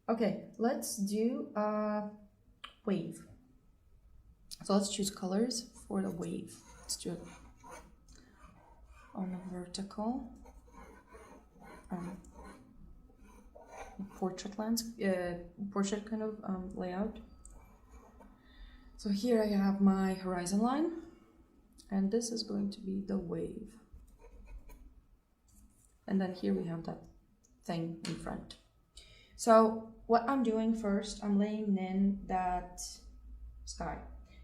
Okay, let's do a wave. So let's choose colors for the wave. Let's do it on a vertical portrait portrait kind of layout. So here I have my horizon line, and this is going to be the wave. And then here we have that thing in front. So what I'm doing first, I'm laying in that sky.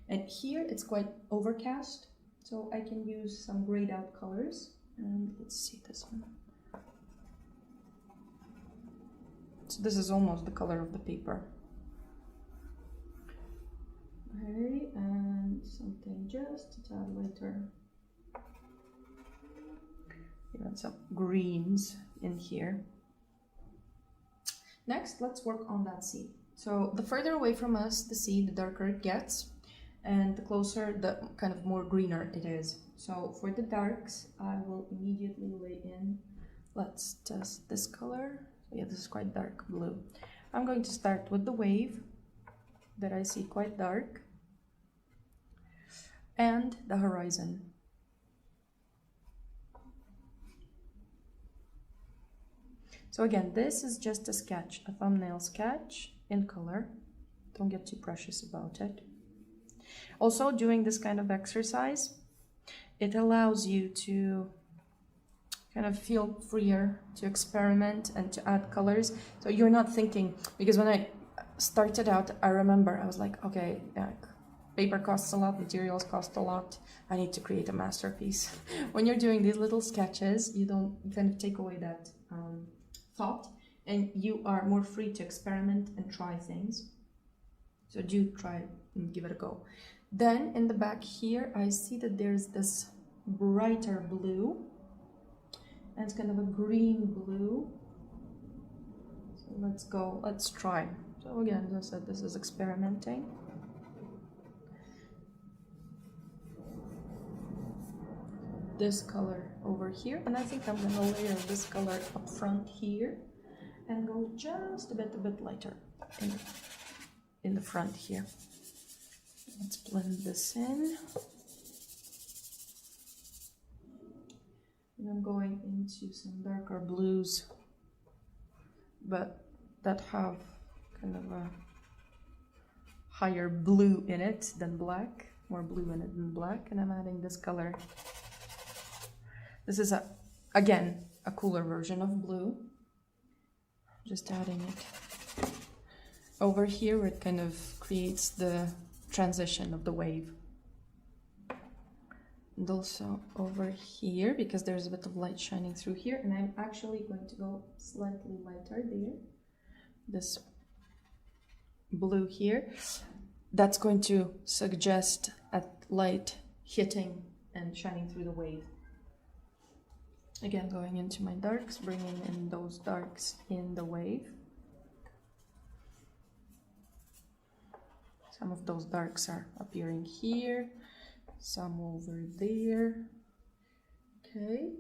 And here it's quite overcast, so I can use some grayed out colors. And let's see this one. So this is almost the color of the paper. Okay, and something just a tad lighter. Even some greens in here. Next, let's work on that sea. So the further away from us the sea, the darker it gets, and the closer, the kind of more greener it is. So for the darks, I will immediately lay in, let's test this color. Yeah, this is quite dark blue. I'm going to start with the wave that I see quite dark, and the horizon. So again, this is just a sketch, a thumbnail sketch in color. Don't get too precious about it. Also, doing this kind of exercise, it allows you to kind of feel freer to experiment and to add colors. So you're not thinking, because when I started out, I remember I was like, okay, paper costs a lot, materials cost a lot, I need to create a masterpiece. When you're doing these little sketches, you kind of take away that thought, and you are more free to experiment and try things. So do try and give it a go. Then in the back here, I see that there's this brighter blue, and it's kind of a green blue. So let's try. So again, as I said, this is experimenting. This color over here, and I think I'm gonna layer this color up front here and go just a bit lighter in the front here. Let's blend this in. And I'm going into some darker blues, but that have kind of a higher blue in it than black, more blue in it than black, and I'm adding this color. This is again a cooler version of blue. Just adding it over here where it kind of creates the transition of the wave. And also over here, because there's a bit of light shining through here, and I'm actually going to go slightly lighter there. This blue here, that's going to suggest a light hitting and shining through the wave. Again, going into my darks, bringing in those darks in the wave. Some of those darks are appearing here, some over there. Okay.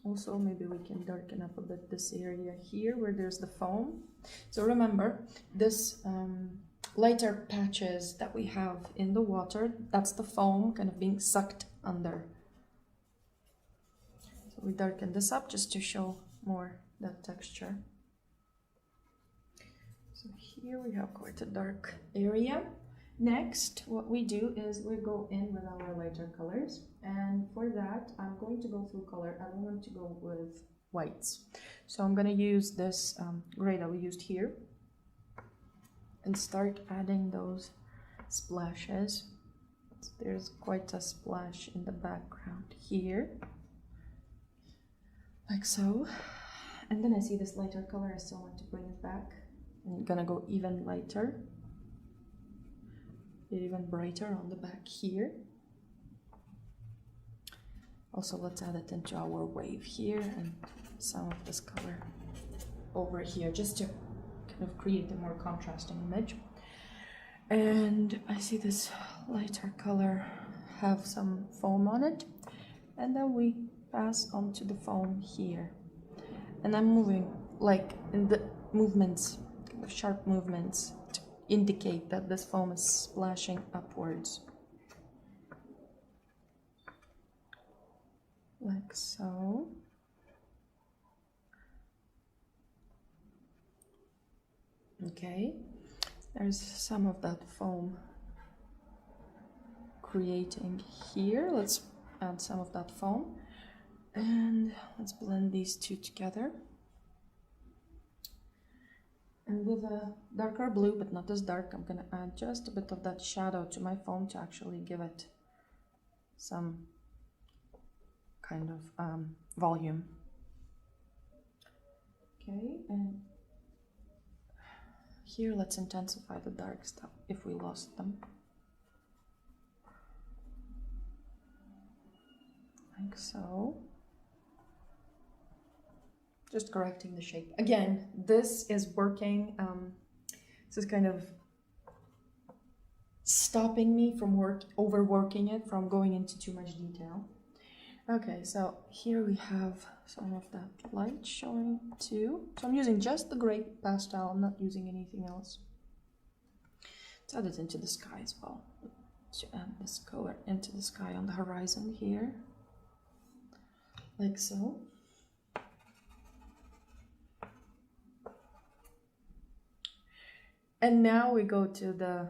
Also, maybe we can darken up a bit this area here where there's the foam. So remember, this lighter patches that we have in the water, that's the foam kind of being sucked under. So we darken this up just to show more that texture. So here we have quite a dark area. Next, what we do is we go in with our lighter colors, and for that I'm going to go through color. I want to go with whites. So I'm going to use this gray that we used here and start adding those splashes. So there's quite a splash in the background here, like so. And then I see this lighter color, I still want to bring it back. I'm gonna go even lighter, even brighter on the back here. Also, let's add it into our wave here and some of this color over here, just to kind of create a more contrasting image. And I see this lighter color have some foam on it, and then we pass onto the foam here. And I'm moving like in the movements kind of sharp movements to indicate that this foam is splashing upwards. Like so. Okay, there's some of that foam creating here. Let's add some of that foam and let's blend these two together. And with a darker blue, but not as dark, I'm gonna add just a bit of that shadow to my foam to actually give it some kind of volume. Okay, and here let's intensify the dark stuff if we lost them. Like so. Just correcting the shape. Again, this is working, this is kind of stopping me from overworking it, from going into too much detail. Okay, so here we have some of that light showing too. So I'm using just the gray pastel, I'm not using anything else. Let's add it into the sky as well. To add this color into the sky on the horizon here. Like so. And now we go to the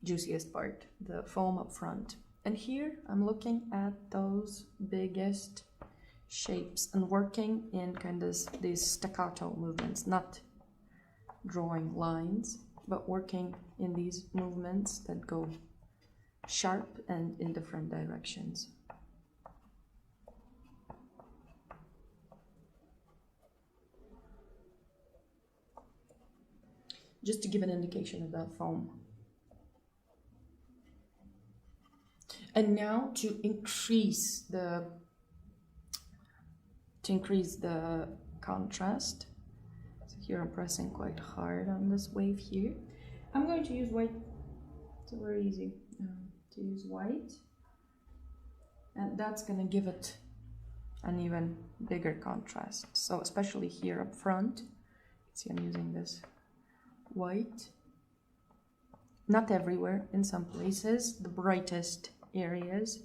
juiciest part, the foam up front. And here I'm looking at those biggest shapes and working in kind of these staccato movements, not drawing lines, but working in these movements that go sharp and in different directions. Just to give an indication of that foam. And now to increase the contrast. So here I'm pressing quite hard on this wave here. I'm going to use white. It's very easy to use white, and that's going to give it an even bigger contrast. So especially here up front, see I'm using this white, not everywhere, in some places, the brightest areas,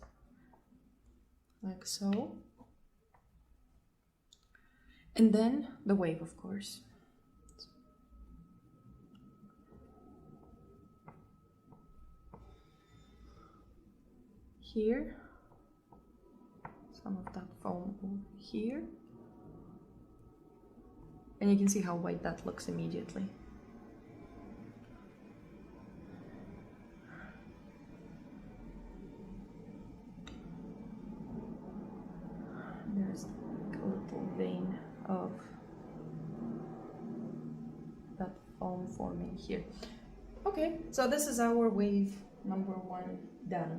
like so. And then the wave, of course. Here, some of that foam over here. And you can see how white that looks immediately. There's a little vein of that foam forming here. Okay, so this is our wave number 1 done.